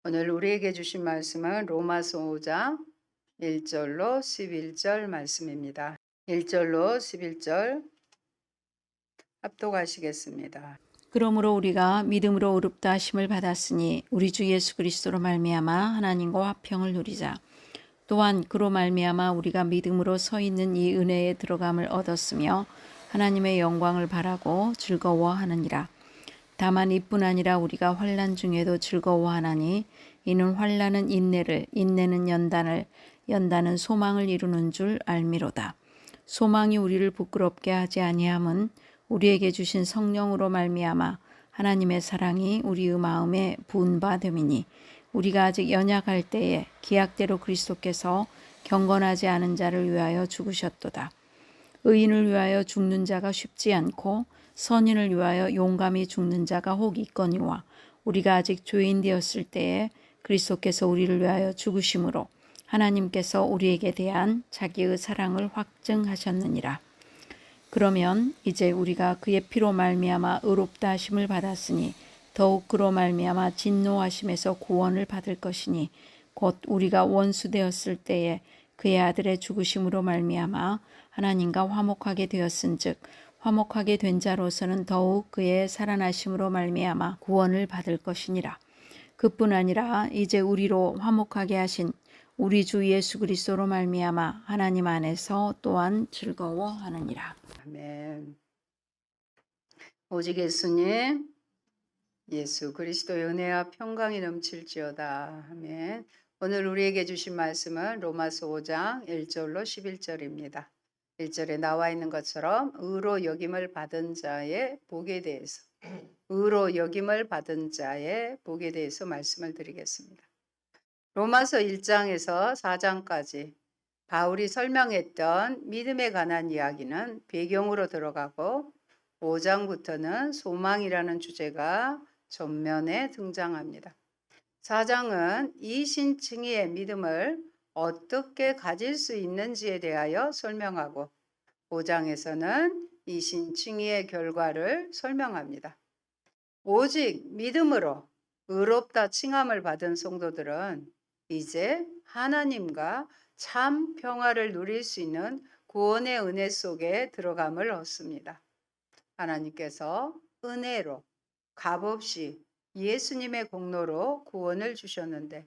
오늘 우리에게 주신 말씀은 로마서 5장 1절로 11절 말씀입니다. 1절로 11절 합독하시겠습니다. 그러므로 우리가 믿음으로 의롭다 하심을 받았으니 우리 주 예수 그리스도로 말미암아 하나님과 화평을 누리자. 또한 그로 말미암아 우리가 믿음으로 서 있는 이 은혜에 들어감을 얻었으며 하나님의 영광을 바라고 즐거워하느니라. 다만 이뿐 아니라 우리가 환난 중에도 즐거워하나니 이는 환난은 인내를, 인내는 연단을, 연단은 소망을 이루는 줄 알미로다. 소망이 우리를 부끄럽게 하지 아니함은 우리에게 주신 성령으로 말미암아 하나님의 사랑이 우리의 마음에 부은 바 됨이니 우리가 아직 연약할 때에 기약대로 그리스도께서 경건하지 않은 자를 위하여 죽으셨도다. 의인을 위하여 죽는 자가 쉽지 않고 선인을 위하여 용감히 죽는 자가 혹 있거니와 우리가 아직 죄인 되었을 때에 그리스도께서 우리를 위하여 죽으심으로 하나님께서 우리에게 대한 자기의 사랑을 확증하셨느니라. 그러면 이제 우리가 그의 피로 말미암아 의롭다 하심을 받았으니 더욱 그로 말미암아 진노하심에서 구원을 받을 것이니 곧 우리가 원수 되었을 때에 그의 아들의 죽으심으로 말미암아 하나님과 화목하게 되었은즉 화목하게 된 자로서는 더욱 그의 살아나심으로 말미암아 구원을 받을 것이니라. 그뿐 아니라 이제 우리로 화목하게 하신 우리 주 예수 그리스도로 말미암아 하나님 안에서 또한 즐거워하느니라. 아멘. 오직 예수님, 예수 그리스도의 은혜와 평강이 넘칠지어다. 아멘. 오늘 우리에게 주신 말씀은 로마서 5장 1절로 11절입니다. 1절에 나와 있는 것처럼 의로 여김을 받은 자의 복에 대해서 의로 여김을 받은 자의 복에 대해서 말씀을 드리겠습니다. 로마서 1장에서 4장까지 바울이 설명했던 믿음에 관한 이야기는 배경으로 들어가고 5장부터는 소망이라는 주제가 전면에 등장합니다. 4장은 이신칭의의 믿음을 어떻게 가질 수 있는지에 대하여 설명하고 5장에서는 이신칭의의 결과를 설명합니다. 오직 믿음으로 의롭다 칭함을 받은 성도들은 이제 하나님과 참 평화를 누릴 수 있는 구원의 은혜 속에 들어감을 얻습니다. 하나님께서 은혜로 값없이 예수님의 공로로 구원을 주셨는데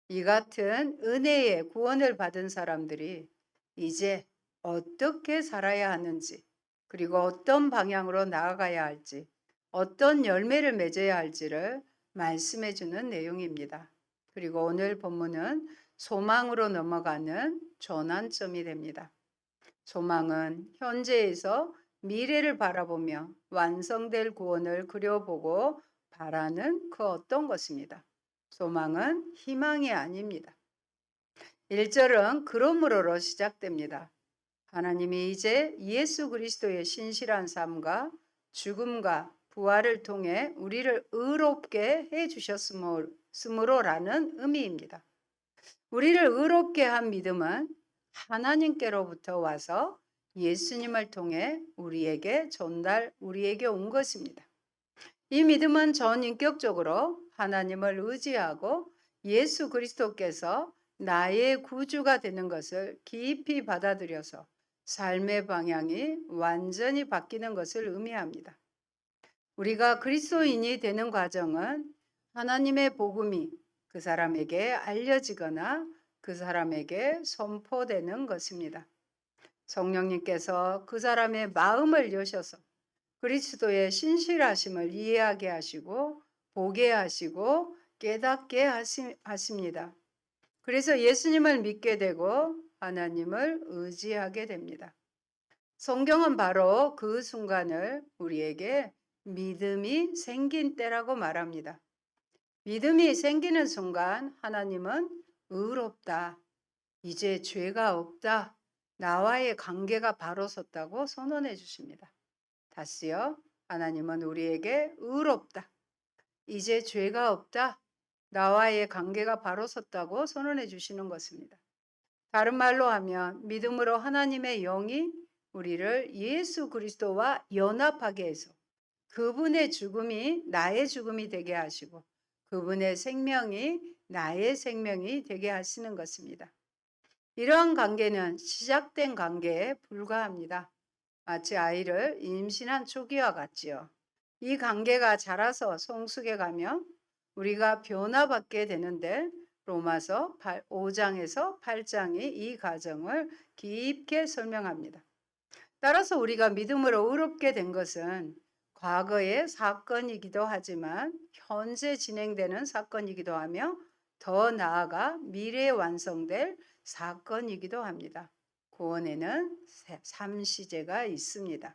이 같은 은혜의 구원을 받은 사람들이 이제 어떻게 살아야 하는지 그리고 어떤 방향으로 나아가야 할지 어떤 열매를 맺어야 할지를 말씀해 주는 내용입니다. 그리고 오늘 본문은 소망으로 넘어가는 전환점이 됩니다. 소망은 현재에서 미래를 바라보며 완성될 구원을 그려보고 바라는 그 어떤 것입니다. 소망은 희망이 아닙니다. 1절은 그러므로로 시작됩니다. 하나님이 이제 예수 그리스도의 신실한 삶과 죽음과 부활을 통해 우리를 의롭게 해 주셨으므로라는 의미입니다. 우리를 의롭게 한 믿음은 하나님께로부터 와서 예수님을 통해 우리에게 온 것입니다. 이 믿음은 전인격적으로 하나님을 의지하고 예수 그리스도께서 나의 구주가 되는 것을 깊이 받아들여서 삶의 방향이 완전히 바뀌는 것을 의미합니다. 우리가 그리스도인이 되는 과정은 하나님의 복음이 그 사람에게 알려지거나 그 사람에게 선포되는 것입니다. 성령님께서 그 사람의 마음을 여셔서 그리스도의 신실하심을 이해하게 하시고 보게 하시고 깨닫게 하십니다. 그래서 예수님을 믿게 되고 하나님을 의지하게 됩니다. 성경은 바로 그 순간을 우리에게 믿음이 생긴 때라고 말합니다. 믿음이 생기는 순간 하나님은 의롭다. 이제 죄가 없다. 나와의 관계가 바로 섰다고 선언해 주십니다. 다시요. 하나님은 우리에게 의롭다. 이제 죄가 없다. 나와의 관계가 바로 섰다고 선언해 주시는 것입니다. 다른 말로 하면 믿음으로 하나님의 영이 우리를 예수 그리스도와 연합하게 해서 그분의 죽음이 나의 죽음이 되게 하시고 그분의 생명이 나의 생명이 되게 하시는 것입니다. 이러한 관계는 시작된 관계에 불과합니다. 마치 아이를 임신한 초기와 같지요. 이 관계가 자라서 성숙해 가면 우리가 변화받게 되는데 로마서 5장에서 8장이 이 과정을 깊게 설명합니다. 따라서 우리가 믿음으로 의롭게 된 것은 과거의 사건이기도 하지만 현재 진행되는 사건이기도 하며 더 나아가 미래에 완성될 사건이기도 합니다. 구원에는 3시제가 있습니다.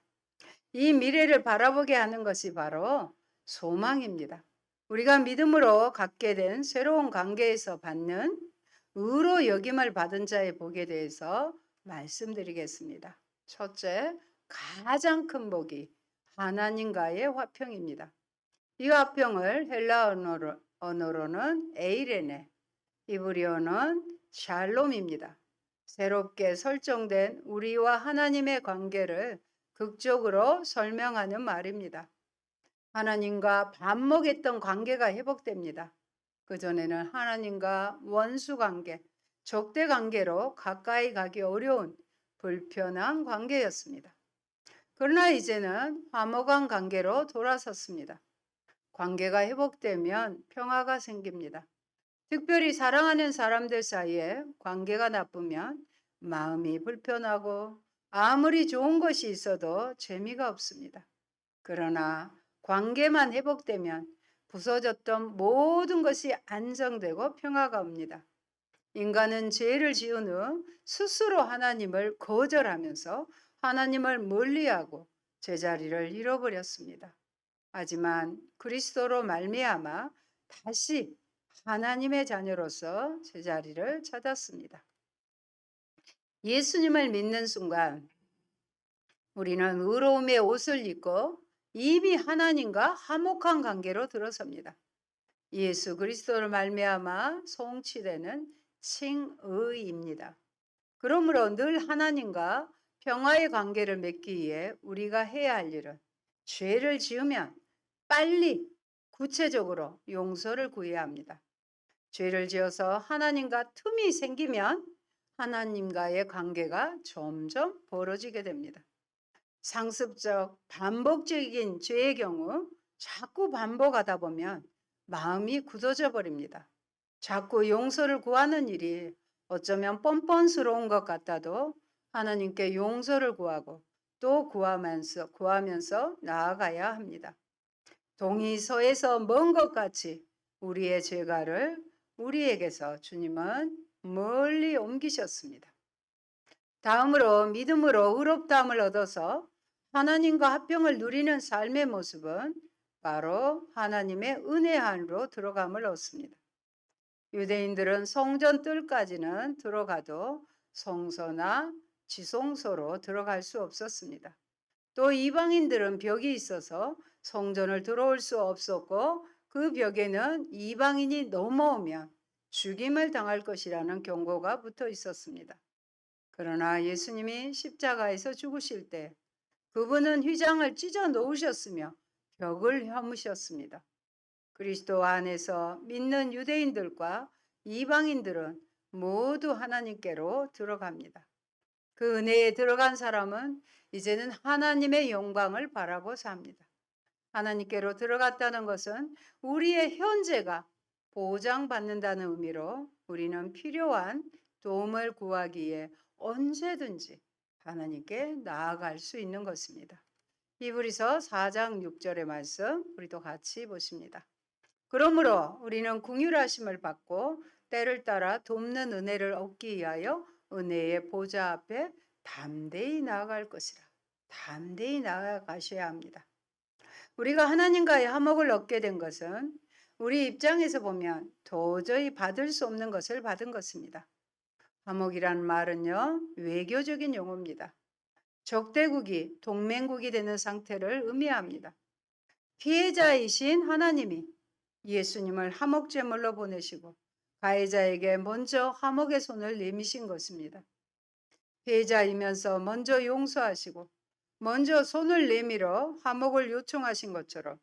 이 미래를 바라보게 하는 것이 바로 소망입니다. 우리가 믿음으로 갖게 된 새로운 관계에서 받는 의로 여김을 받은 자의 복에 대해서 말씀드리겠습니다. 첫째, 가장 큰 복이 하나님과의 화평입니다. 이 화평을 헬라 언어로는 에이레네, 이브리어는 샬롬입니다. 새롭게 설정된 우리와 하나님의 관계를 극적으로 설명하는 말입니다. 하나님과 밥 먹였던 관계가 회복됩니다. 그전에는 하나님과 원수 관계, 적대 관계로 가까이 가기 어려운 불편한 관계였습니다. 그러나 이제는 화목한 관계로 돌아섰습니다. 관계가 회복되면 평화가 생깁니다. 특별히 사랑하는 사람들 사이에 관계가 나쁘면 마음이 불편하고 아무리 좋은 것이 있어도 재미가 없습니다. 그러나 관계만 회복되면 부서졌던 모든 것이 안정되고 평화가 옵니다. 인간은 죄를 지은 후 스스로 하나님을 거절하면서 하나님을 멀리하고 제자리를 잃어버렸습니다. 하지만 그리스도로 말미암아 다시 하나님의 자녀로서 제자리를 찾았습니다. 예수님을 믿는 순간 우리는 의로움의 옷을 입고 이미 하나님과 화목한 관계로 들어섭니다. 예수 그리스도를 말미암아 성취되는 칭의입니다. 그러므로 늘 하나님과 평화의 관계를 맺기 위해 우리가 해야 할 일은 죄를 지으면 빨리 구체적으로 용서를 구해야 합니다. 죄를 지어서 하나님과 틈이 생기면 하나님과의 관계가 점점 벌어지게 됩니다. 상습적, 반복적인 죄의 경우 자꾸 반복하다 보면 마음이 굳어져 버립니다. 자꾸 용서를 구하는 일이 어쩌면 뻔뻔스러운 것 같아도 하나님께 용서를 구하고 또 구하면서 나아가야 합니다. 동이 서에서 먼 것 같이 우리의 죄가를 우리에게서 주님은 멀리 옮기셨습니다. 다음으로 믿음으로 의롭다함을 얻어서 하나님과 화평을 누리는 삶의 모습은 바로 하나님의 은혜 안으로 들어감을 얻습니다. 유대인들은 성전 뜰까지는 들어가도 성소나 지성소로 들어갈 수 없었습니다. 또 이방인들은 벽이 있어서 성전을 들어올 수 없었고 그 벽에는 이방인이 넘어오면 죽임을 당할 것이라는 경고가 붙어 있었습니다. 그러나 예수님이 십자가에서 죽으실 때 그분은 휘장을 찢어 놓으셨으며 벽을 허무셨습니다. 그리스도 안에서 믿는 유대인들과 이방인들은 모두 하나님께로 들어갑니다. 그 은혜에 들어간 사람은 이제는 하나님의 영광을 바라고 삽니다. 하나님께로 들어갔다는 것은 우리의 현재가 보장받는다는 의미로 우리는 필요한 도움을 구하기에 언제든지 하나님께 나아갈 수 있는 것입니다. 히브리서 4장 6절의 말씀 우리도 같이 보십니다. 그러므로 우리는 긍휼하심을 받고 때를 따라 돕는 은혜를 얻기 위하여 은혜의 보좌 앞에 담대히 나아갈 것이라. 담대히 나아가셔야 합니다. 우리가 하나님과의 화목을 얻게 된 것은 우리 입장에서 보면 도저히 받을 수 없는 것을 받은 것입니다. 화목이란 말은요, 외교적인 용어입니다. 적대국이 동맹국이 되는 상태를 의미합니다. 피해자이신 하나님이 예수님을 화목제물로 보내시고 가해자에게 먼저 화목의 손을 내미신 것입니다. 피해자이면서 먼저 용서하시고 먼저 손을 내밀어 화목을 요청하신 것처럼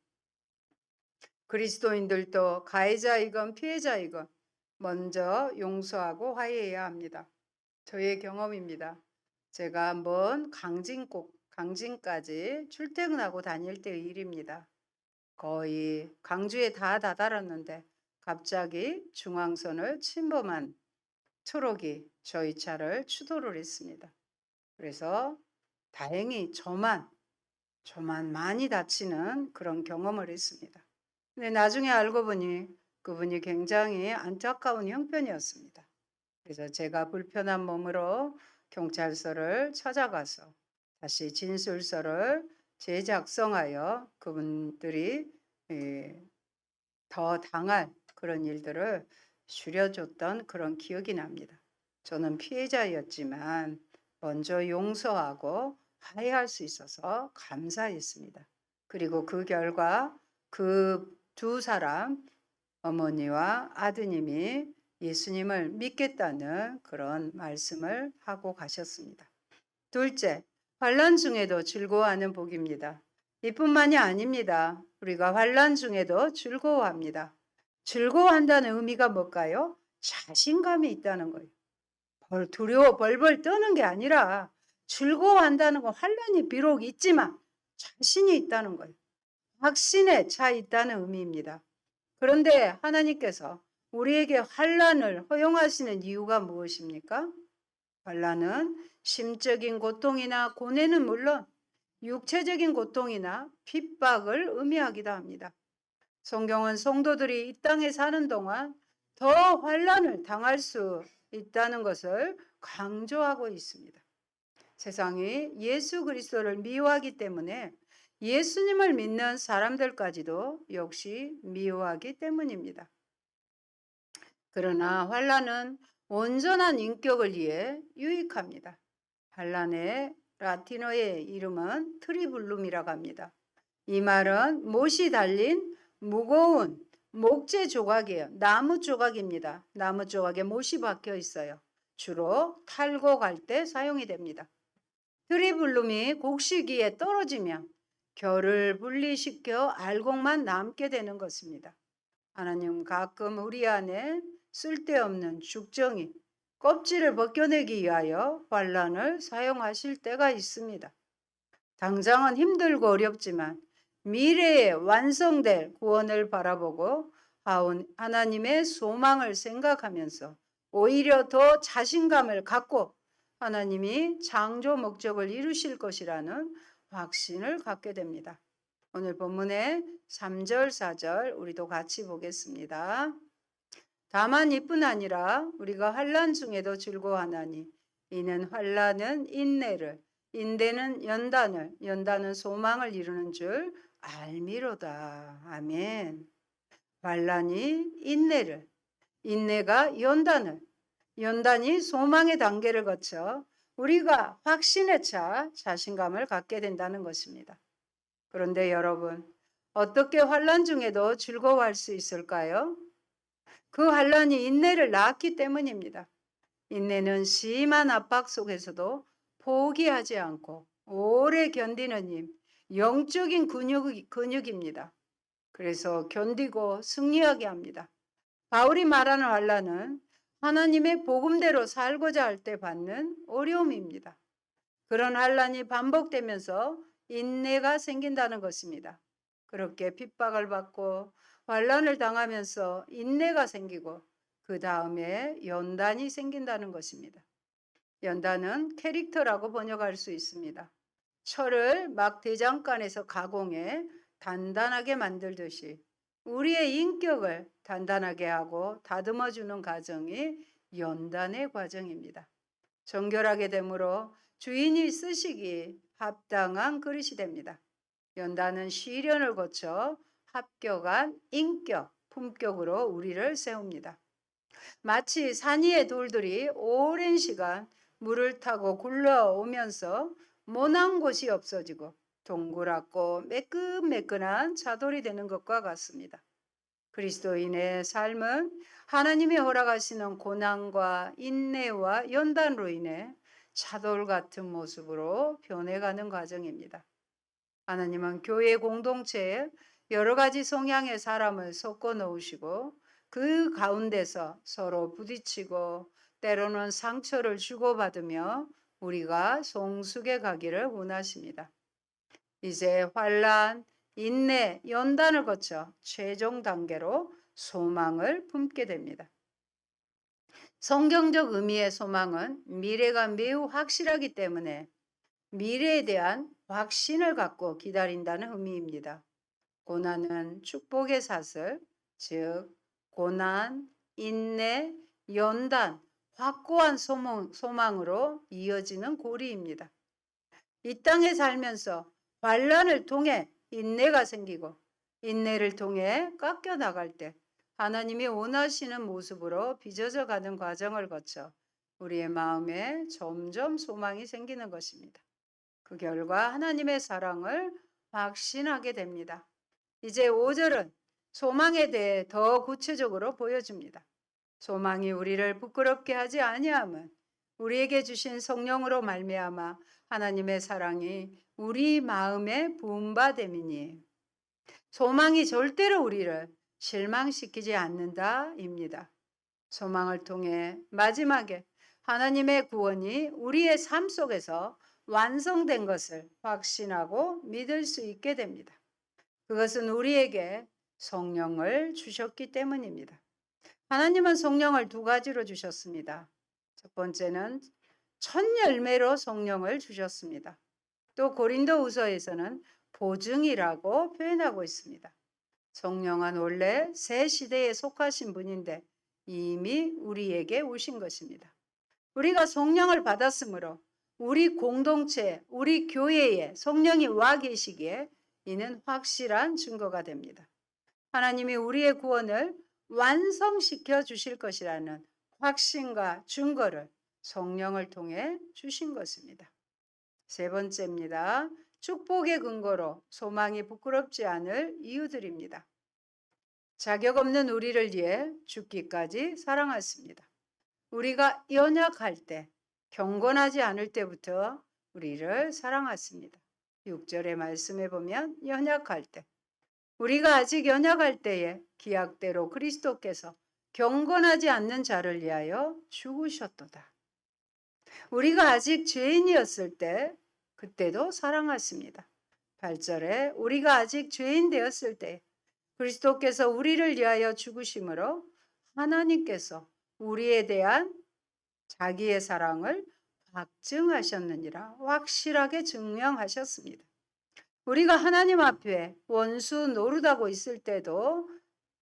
그리스도인들도 가해자이건 피해자이건 먼저 용서하고 화해해야 합니다. 저의 경험입니다. 제가 한번 강진까지 출퇴근하고 다닐 때의 일입니다. 거의 강주에 다 다다랐는데 갑자기 중앙선을 침범한 트럭이 저희 차를 추돌을 했습니다. 그래서 다행히 저만 많이 다치는 그런 경험을 했습니다. 근데 나중에 알고 보니 그분이 굉장히 안타까운 형편이었습니다. 그래서 제가 불편한 몸으로 경찰서를 찾아가서 다시 진술서를 재작성하여 그분들이 더 당할 그런 일들을 줄여줬던 그런 기억이 납니다. 저는 피해자였지만 먼저 용서하고 화해할 수 있어서 감사했습니다. 그리고 그 결과 그 두 사람, 어머니와 아드님이 예수님을 믿겠다는 그런 말씀을 하고 가셨습니다. 둘째, 환난 중에도 즐거워하는 복입니다. 이뿐만이 아닙니다. 우리가 환난 중에도 즐거워합니다. 즐거워한다는 의미가 뭘까요? 자신감이 있다는 거예요. 두려워 벌벌 떠는 게 아니라 즐거워한다는 건 환난이 비록 있지만 자신이 있다는 거예요. 확신에 차 있다는 의미입니다. 그런데 하나님께서 우리에게 환난을 허용하시는 이유가 무엇입니까? 환난은 심적인 고통이나 고뇌는 물론 육체적인 고통이나 핍박을 의미하기도 합니다. 성경은 성도들이 이 땅에 사는 동안 더 환난을 당할 수 있다는 것을 강조하고 있습니다. 세상이 예수 그리스도를 미워하기 때문에 예수님을 믿는 사람들까지도 역시 미워하기 때문입니다. 그러나 환난은 온전한 인격을 위해 유익합니다. 환난의 라틴어의 이름은 트리블룸이라고 합니다. 이 말은 못이 달린 무거운 목재 조각이에요. 나무 조각입니다. 나무 조각에 못이 박혀 있어요. 주로 탈고 갈 때 사용이 됩니다. 트리블룸이 곡식 위에 떨어지면 결을 분리시켜 알곡만 남게 되는 것입니다. 하나님 가끔 우리 안에 쓸데없는 죽정이 껍질을 벗겨내기 위하여 환난을 사용하실 때가 있습니다. 당장은 힘들고 어렵지만 미래에 완성될 구원을 바라보고 하나님의 소망을 생각하면서 오히려 더 자신감을 갖고 하나님이 창조 목적을 이루실 것이라는 확신을 갖게 됩니다. 오늘 본문의 3절, 4절 우리도 같이 보겠습니다. 다만 이뿐 아니라 우리가 환난 중에도 즐거워하나니 이는 환난은 인내를, 인내는 연단을, 연단은 소망을 이루는 줄 알미로다. 아멘. 환난이 인내를, 인내가 연단을, 연단이 소망의 단계를 거쳐 우리가 확신에 차 자신감을 갖게 된다는 것입니다. 그런데 여러분, 어떻게 환난 중에도 즐거워할 수 있을까요? 그 환난이 인내를 낳았기 때문입니다. 인내는 심한 압박 속에서도 포기하지 않고 오래 견디는 힘, 영적인 근육입니다. 그래서 견디고 승리하게 합니다. 바울이 말하는 환난은 하나님의 복음대로 살고자 할 때 받는 어려움입니다. 그런 환난이 반복되면서 인내가 생긴다는 것입니다. 그렇게 핍박을 받고 환난을 당하면서 인내가 생기고 그 다음에 연단이 생긴다는 것입니다. 연단은 캐릭터라고 번역할 수 있습니다. 철을 막 대장간에서 가공해 단단하게 만들듯이 우리의 인격을 단단하게 하고 다듬어주는 과정이 연단의 과정입니다. 정결하게 되므로 주인이 쓰시기 합당한 그릇이 됩니다. 연단은 시련을 거쳐 합격한 인격, 품격으로 우리를 세웁니다. 마치 산 위의 돌들이 오랜 시간 물을 타고 굴러오면서 모난 곳이 없어지고 동그랗고 매끈매끈한 차돌이 되는 것과 같습니다. 그리스도인의 삶은 하나님이 허락하시는 고난과 인내와 연단으로 인해 차돌 같은 모습으로 변해가는 과정입니다. 하나님은 교회 공동체에 여러 가지 성향의 사람을 섞어 놓으시고 그 가운데서 서로 부딪히고 때로는 상처를 주고받으며 우리가 성숙해 가기를 원하십니다. 이제 환란, 인내, 연단을 거쳐 최종 단계로 소망을 품게 됩니다. 성경적 의미의 소망은 미래가 매우 확실하기 때문에 미래에 대한 확신을 갖고 기다린다는 의미입니다. 고난은 축복의 사슬, 즉 고난, 인내, 연단, 확고한 소망으로 이어지는 고리입니다. 이 땅에 살면서 환란을 통해 인내가 생기고 인내를 통해 깎여 나갈 때 하나님이 원하시는 모습으로 빚어져 가는 과정을 거쳐 우리의 마음에 점점 소망이 생기는 것입니다. 그 결과 하나님의 사랑을 확신하게 됩니다. 이제 5절은 소망에 대해 더 구체적으로 보여줍니다. 소망이 우리를 부끄럽게 하지 아니함은 우리에게 주신 성령으로 말미암아 하나님의 사랑이 우리 마음에 부음받음이니 소망이 절대로 우리를 실망시키지 않는다입니다. 소망을 통해 마지막에 하나님의 구원이 우리의 삶 속에서 완성된 것을 확신하고 믿을 수 있게 됩니다. 그것은 우리에게 성령을 주셨기 때문입니다. 하나님은 성령을 두 가지로 주셨습니다. 첫 번째는 첫 열매로 성령을 주셨습니다. 또 고린도후서에서는 보증이라고 표현하고 있습니다. 성령은 원래 새 시대에 속하신 분인데 이미 우리에게 오신 것입니다. 우리가 성령을 받았으므로 우리 공동체, 우리 교회에 성령이 와 계시기에 이는 확실한 증거가 됩니다. 하나님이 우리의 구원을 완성시켜 주실 것이라는 확신과 증거를 성령을 통해 주신 것입니다. 세 번째입니다. 축복의 근거로 소망이 부끄럽지 않을 이유들입니다. 자격 없는 우리를 위해 죽기까지 사랑하십니다. 우리가 연약할 때, 경건하지 않을 때부터 우리를 사랑하십니다. 6절의 말씀에 보면 연약할 때, 우리가 아직 연약할 때에 기약대로 그리스도께서 경건하지 않는 자를 위하여 죽으셨도다. 우리가 아직 죄인이었을 때 그때도 사랑하십니다. 8절에 우리가 아직 죄인 되었을 때 그리스도께서 우리를 위하여 죽으심으로 하나님께서 우리에 대한 자기의 사랑을 확증하셨느니라, 확실하게 증명하셨습니다. 우리가 하나님 앞에 원수 노릇하고 있을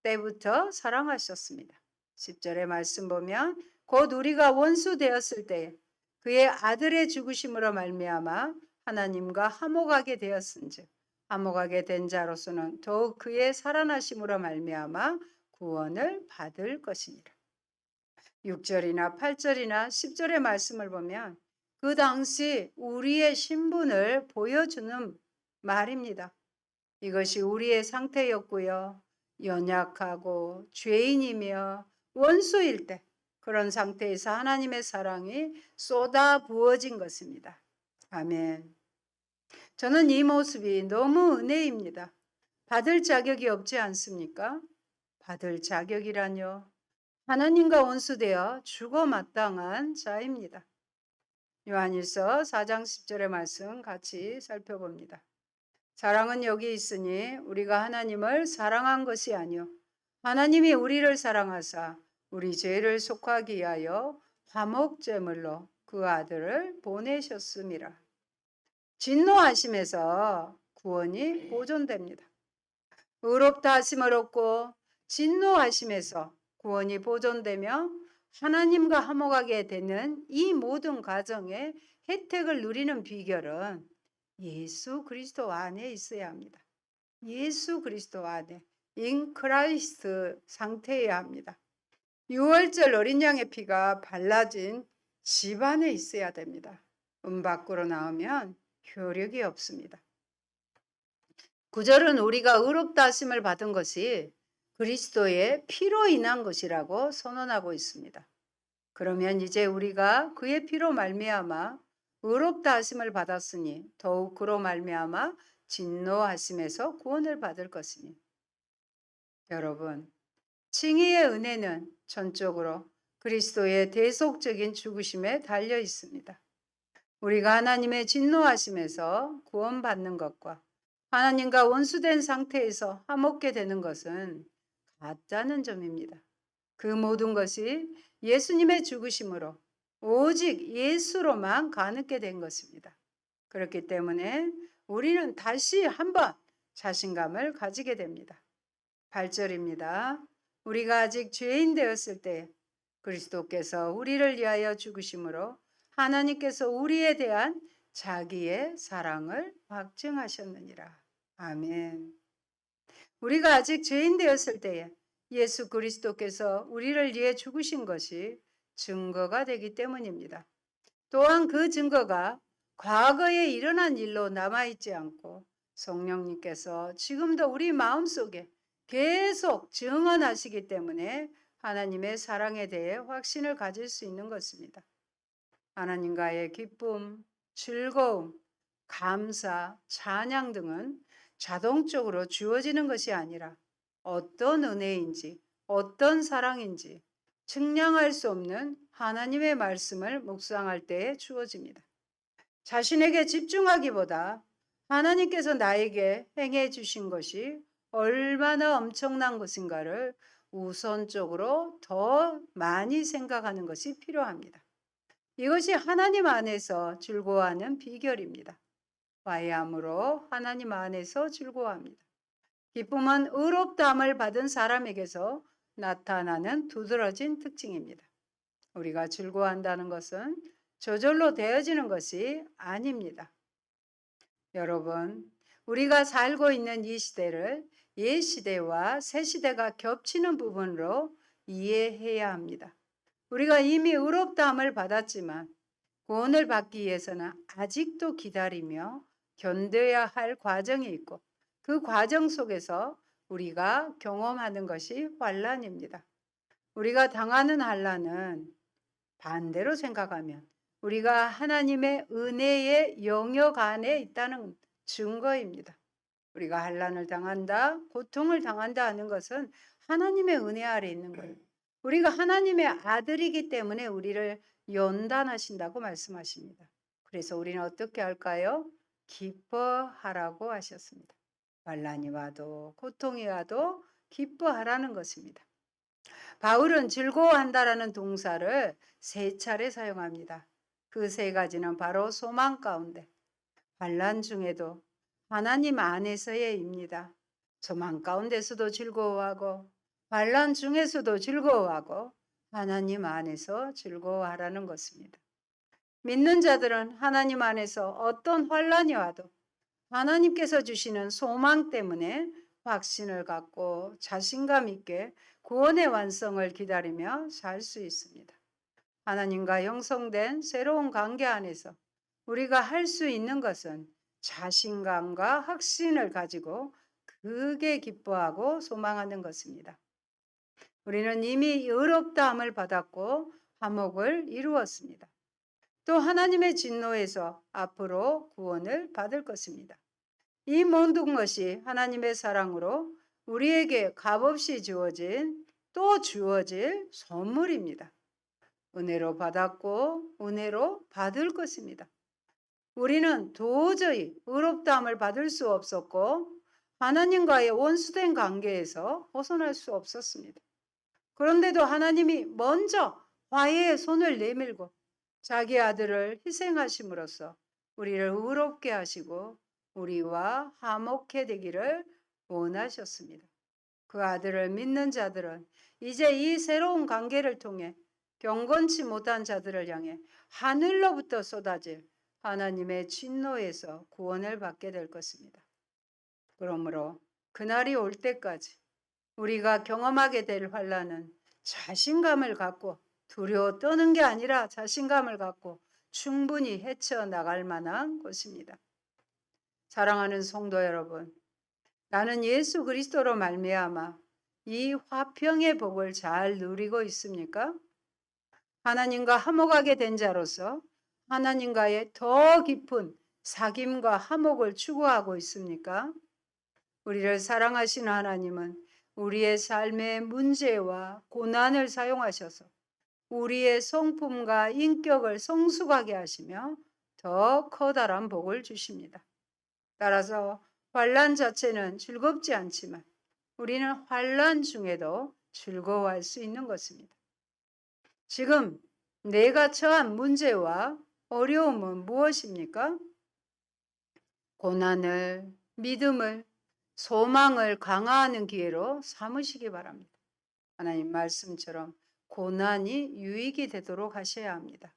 때부터 사랑하셨습니다. 10절의 말씀 보면 곧 우리가 원수 되었을 때 그의 아들의 죽으심으로 말미암아 하나님과 화목하게 되었은즉 화목하게 된 자로서는 더욱 그의 살아나심으로 말미암아 구원을 받을 것이니라. 6절이나 8절이나 10절의 말씀을 보면 그 당시 우리의 신분을 보여주는 말입니다. 이것이 우리의 상태였고요. 연약하고 죄인이며 원수일 때 그런 상태에서 하나님의 사랑이 쏟아 부어진 것입니다. 아멘. 저는 이 모습이 너무 은혜입니다. 받을 자격이 없지 않습니까? 받을 자격이라뇨. 하나님과 원수되어 죽어 마땅한 자입니다. 요한일서 4장 10절의 말씀 같이 살펴봅니다. 사랑은 여기 있으니 우리가 하나님을 사랑한 것이 아니요 하나님이 우리를 사랑하사 우리 죄를 속하기 위하여 화목제물로 그 아들을 보내셨음이라. 진노하심에서 구원이 보존됩니다. 의롭다 하심을 얻고 진노하심에서 구원이 보존되며 하나님과 화목하게 되는 이 모든 과정의 혜택을 누리는 비결은 예수 그리스도 안에 있어야 합니다. 예수 그리스도 안에 in Christ 상태여야 합니다. 6월절 어린 양의 피가 발라진 집 안에 있어야 됩니다. 밖으로 나오면 효력이 없습니다. 9절은 우리가 의롭다 하심을 받은 것이 그리스도의 피로 인한 것이라고 선언하고 있습니다. 그러면 이제 우리가 그의 피로 말미암아 의롭다 하심을 받았으니 더욱 그로 말미암아 진노하심에서 구원을 받을 것이니. 여러분, 칭의의 은혜는 전적으로 그리스도의 대속적인 죽으심에 달려 있습니다. 우리가 하나님의 진노하심에서 구원받는 것과 하나님과 원수된 상태에서 화목게 되는 것은 같다는 점입니다. 그 모든 것이 예수님의 죽으심으로 오직 예수로만 가능하게 된 것입니다. 그렇기 때문에 우리는 다시 한번 자신감을 가지게 됩니다. 8절입니다. 우리가 아직 죄인 되었을 때 그리스도께서 우리를 위하여 죽으심으로 하나님께서 우리에 대한 자기의 사랑을 확증하셨느니라. 아멘. 우리가 아직 죄인 되었을 때에 예수 그리스도께서 우리를 위해 죽으신 것이 증거가 되기 때문입니다. 또한 그 증거가 과거에 일어난 일로 남아있지 않고 성령님께서 지금도 우리 마음속에 계속 증언하시기 때문에 하나님의 사랑에 대해 확신을 가질 수 있는 것입니다. 하나님과의 기쁨, 즐거움, 감사, 찬양 등은 자동적으로 주어지는 것이 아니라 어떤 은혜인지, 어떤 사랑인지 측량할 수 없는 하나님의 말씀을 묵상할 때에 주어집니다. 자신에게 집중하기보다 하나님께서 나에게 행해 주신 것이 얼마나 엄청난 것인가를 우선적으로 더 많이 생각하는 것이 필요합니다. 이것이 하나님 안에서 즐거워하는 비결입니다. 화해함으로 하나님 안에서 즐거워합니다. 기쁨은 의롭다함을 받은 사람에게서 나타나는 두드러진 특징입니다. 우리가 즐거워한다는 것은 저절로 되어지는 것이 아닙니다. 여러분, 우리가 살고 있는 이 시대를 옛 시대와 새 시대가 겹치는 부분으로 이해해야 합니다. 우리가 이미 의롭다함을 받았지만 구원을 받기 위해서는 아직도 기다리며 견뎌야 할 과정이 있고 그 과정 속에서 우리가 경험하는 것이 환란입니다. 우리가 당하는 환란은 반대로 생각하면 우리가 하나님의 은혜의 영역 안에 있다는 증거입니다. 우리가 환란을 당한다, 고통을 당한다 하는 것은 하나님의 은혜 아래 있는 거예요. 우리가 하나님의 아들이기 때문에 우리를 연단하신다고 말씀하십니다. 그래서 우리는 어떻게 할까요? 기뻐하라고 하셨습니다. 환란이 와도 고통이 와도 기뻐하라는 것입니다. 바울은 즐거워한다라는 동사를 3차례 사용합니다. 그 3가지는 바로 소망 가운데, 환란 중에도 하나님 안에서의입니다. 소망 가운데서도 즐거워하고 환란 중에서도 즐거워하고 하나님 안에서 즐거워하라는 것입니다. 믿는 자들은 하나님 안에서 어떤 환란이 와도 하나님께서 주시는 소망 때문에 확신을 갖고 자신감 있게 구원의 완성을 기다리며 살 수 있습니다. 하나님과 형성된 새로운 관계 안에서 우리가 할 수 있는 것은 자신감과 확신을 가지고 크게 기뻐하고 소망하는 것입니다. 우리는 이미 의롭다함을 받았고 화목을 이루었습니다. 또 하나님의 진노에서 앞으로 구원을 받을 것입니다. 이 모든 것이 하나님의 사랑으로 우리에게 값없이 주어진 또 주어질 선물입니다. 은혜로 받았고 은혜로 받을 것입니다. 우리는 도저히 의롭다함을 받을 수 없었고 하나님과의 원수된 관계에서 벗어날 수 없었습니다. 그런데도 하나님이 먼저 화해의 손을 내밀고 자기 아들을 희생하심으로써 우리를 의롭게 하시고 우리와 화목해 되기를 원하셨습니다. 그 아들을 믿는 자들은 이제 이 새로운 관계를 통해 경건치 못한 자들을 향해 하늘로부터 쏟아질 하나님의 진노에서 구원을 받게 될 것입니다. 그러므로 그날이 올 때까지 우리가 경험하게 될 환란은 자신감을 갖고 두려워 떠는 게 아니라 자신감을 갖고 충분히 헤쳐나갈 만한 것입니다. 사랑하는 성도 여러분, 나는 예수 그리스도로 말미암아 이 화평의 복을 잘 누리고 있습니까? 하나님과 화목하게 된 자로서 하나님과의 더 깊은 사귐과 화목을 추구하고 있습니까? 우리를 사랑하시는 하나님은 우리의 삶의 문제와 고난을 사용하셔서 우리의 성품과 인격을 성숙하게 하시며 더 커다란 복을 주십니다. 따라서 환난 자체는 즐겁지 않지만 우리는 환난 중에도 즐거워할 수 있는 것입니다. 지금 내가 처한 문제와 어려움은 무엇입니까? 고난을, 믿음을, 소망을 강화하는 기회로 삼으시기 바랍니다. 하나님 말씀처럼 고난이 유익이 되도록 하셔야 합니다.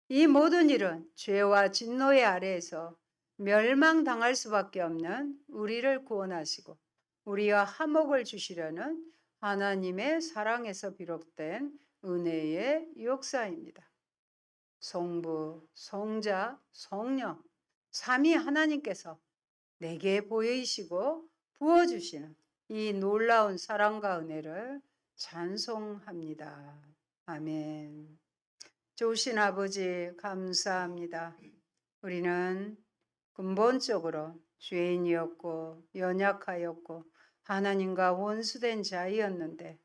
이 모든 일은 죄와 진노의 아래에서 멸망당할 수밖에 없는 우리를 구원하시고 우리와 화목을 주시려는 하나님의 사랑에서 비롯된 은혜의 역사입니다. 성부, 성자, 성령, 삼위 하나님께서 내게 보이시고 부어주시는 이 놀라운 사랑과 은혜를 찬송합니다. 아멘. 좋으신 아버지 감사합니다. 우리는 근본적으로 죄인이었고 연약하였고 하나님과 원수된 자이었는데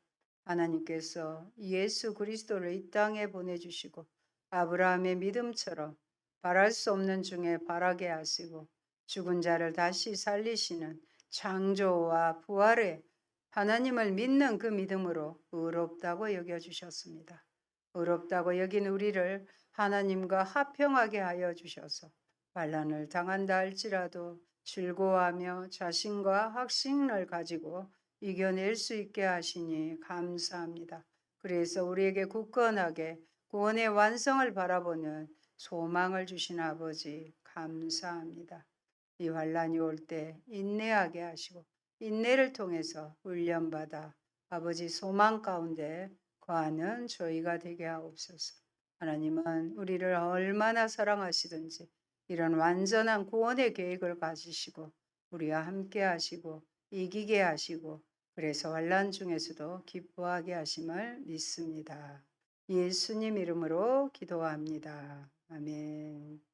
하나님께서 예수 그리스도를 이 땅에 보내주시고 아브라함의 믿음처럼 바랄 수 없는 중에 바라게 하시고 죽은 자를 다시 살리시는 창조와 부활의 하나님을 믿는 그 믿음으로 의롭다고 여겨주셨습니다. 의롭다고 여긴 우리를 하나님과 화평하게 하여 주셔서 환난을 당한다 할지라도 즐거워하며 자신과 확신을 가지고 이겨낼 수 있게 하시니 감사합니다. 그래서 우리에게 굳건하게 구원의 완성을 바라보는 소망을 주신 아버지 감사합니다. 이 환난이 올 때 인내하게 하시고 인내를 통해서 훈련받아 아버지 소망 가운데 거하는 저희가 되게 하옵소서. 하나님은 우리를 얼마나 사랑하시든지 이런 완전한 구원의 계획을 가지시고 우리와 함께 하시고 이기게 하시고 그래서 환난 중에서도 기뻐하게 하심을 믿습니다. 예수님 이름으로 기도합니다. 아멘.